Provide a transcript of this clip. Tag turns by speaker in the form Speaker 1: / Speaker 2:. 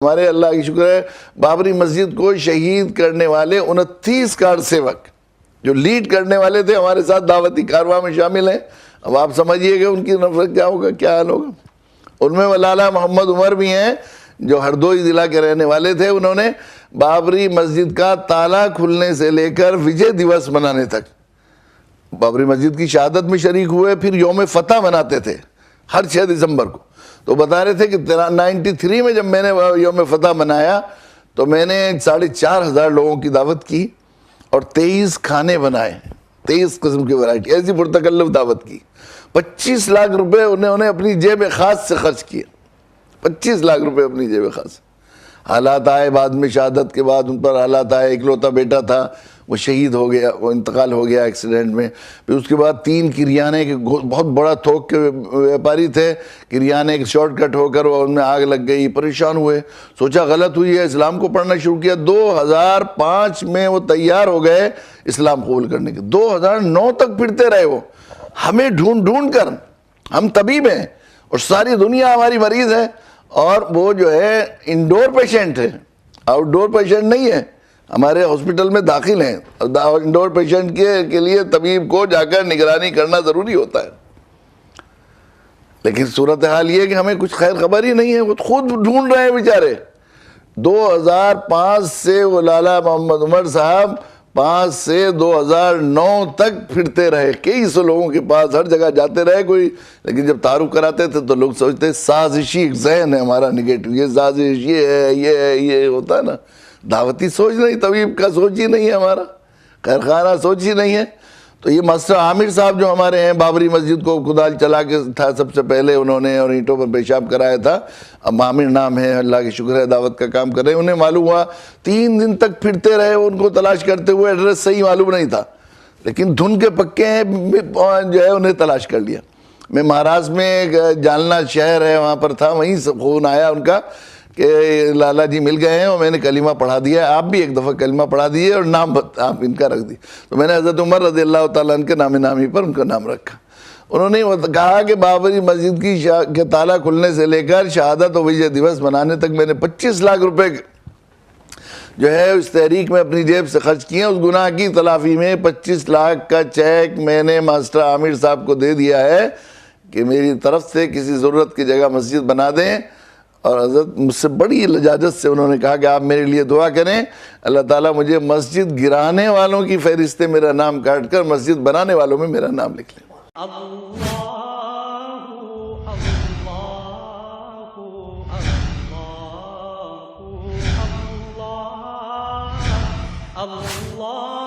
Speaker 1: ہمارے اللہ کی شکر ہے بابری مسجد کو شہید کرنے والے 29 کارڈ سیوک جو لیڈ کرنے والے تھے ہمارے ساتھ دعوتی کارواں میں شامل ہیں. اب آپ سمجھیے کہ ان کی نفرت کیا ہوگا, کیا حال ہوگا. ان میں مولانا محمد عمر بھی ہیں جو ہردوئی ضلع کے رہنے والے تھے. انہوں نے بابری مسجد کا تالا کھلنے سے لے کر وجے دیوس منانے تک بابری مسجد کی شہادت میں شریک ہوئے. پھر یوم فتح مناتے تھے ہر 6 دسمبر کو. تو بتا رہے تھے کہ 93 میں جب میں نے یوم فتح منایا تو میں نے 4,500 لوگوں کی دعوت کی اور 23 کھانے بنائے, 23 قسم کی ورائٹی, ایسی پرتکلف دعوت کی. 25 لاکھ روپے انہوں نے اپنی جیب خاص سے خرچ کیے, 25 لاکھ روپے اپنی جیب خاص. حالات آئے بعد میں, شہادت کے بعد ان پر حالات آئے. اکلوتا بیٹا تھا, وہ شہید ہو گیا, وہ انتقال ہو گیا ایکسیڈنٹ میں. پھر اس کے بعد 3 کریانے کے بہت بڑا تھوک کے ویپاری تھے, کریانے کے شارٹ کٹ ہو کر ان میں آگ لگ گئی. پریشان ہوئے, سوچا غلط ہوئی ہے, اسلام کو پڑھنا شروع کیا. 2005 میں وہ تیار ہو گئے اسلام قبول کرنے کے. 2009 تک پھرتے رہے وہ, ہمیں ڈھونڈ ڈھونڈ کر. ہم طبیب ہیں اور ساری دنیا ہماری مریض ہے, اور وہ جو ہے انڈور پیشنٹ ہے, آؤٹ ڈور پیشنٹ نہیں ہے. ہمارے ہاسپٹل میں داخل ہیں. انڈور پیشنٹ کے لیے طبیب کو جا کر نگرانی کرنا ضروری ہوتا ہے. لیکن صورتحال یہ ہے کہ ہمیں کچھ خیر خبر ہی نہیں ہے, وہ خود ڈھونڈ رہے ہیں بیچارے. 2005 سے وہ لالا محمد عمر صاحب 5 سے 2009 تک پھرتے رہے, کئی سو لوگوں کے پاس ہر جگہ جاتے رہے کوئی. لیکن جب تعارف کراتے تھے تو لوگ سوچتے سازشی ایک ذہن ہے ہمارا نگیٹو, یہ سازش, یہ ہے, یہ ہے, یہ ہوتا ہے نا. دعوتی سوچ نہیں, طبیب کا سوچ ہی نہیں ہے ہمارا, خیرخانہ سوچ ہی نہیں ہے. تو یہ ماسٹر عامر صاحب جو ہمارے ہیں, بابری مسجد کو کدال چلا کے تھا سب سے پہلے انہوں نے, اور اینٹوں پر پیشاب کرایا تھا. اب عامر نام ہے, اللہ کی شکر ہے دعوت کا کام کر رہے ہیں. انہیں معلوم ہوا 3 دن تک پھرتے رہے ان کو تلاش کرتے ہوئے, ایڈریس صحیح معلوم نہیں تھا, لیکن دھن کے پکے ہیں جو ہے انہیں تلاش کر لیا. میں مہاراشٹر میں ایک جالنا شہر ہے وہاں پر تھا, وہیں سے فون آیا ان کا کہ لالا جی مل گئے ہیں اور میں نے کلمہ پڑھا دیا ہے, آپ بھی ایک دفعہ کلمہ پڑھا دیے اور نام آپ ان کا رکھ دی. تو میں نے حضرت عمر رضی اللہ تعالیٰ عنہ کے نام نامی پر ان کا نام رکھا. انہوں نے کہا کہ بابری مسجد کی تالا کھلنے سے لے کر شہادت و وجے دیوس منانے تک میں نے 25 لاکھ روپے جو ہے اس تحریک میں اپنی جیب سے خرچ کیے. اس گناہ کی تلافی میں 25 لاکھ کا چیک میں نے ماسٹر عامر صاحب کو دے دیا ہے کہ میری طرف سے کسی ضرورت کی جگہ مسجد بنا دیں. اور حضرت مجھ سے بڑی لجاجت سے انہوں نے کہا کہ آپ میرے لیے دعا کریں, اللہ تعالیٰ مجھے مسجد گرانے والوں کی فہرست میں میرا نام کاٹ کر مسجد بنانے والوں میں میرا نام لکھ لیں.
Speaker 2: اللہ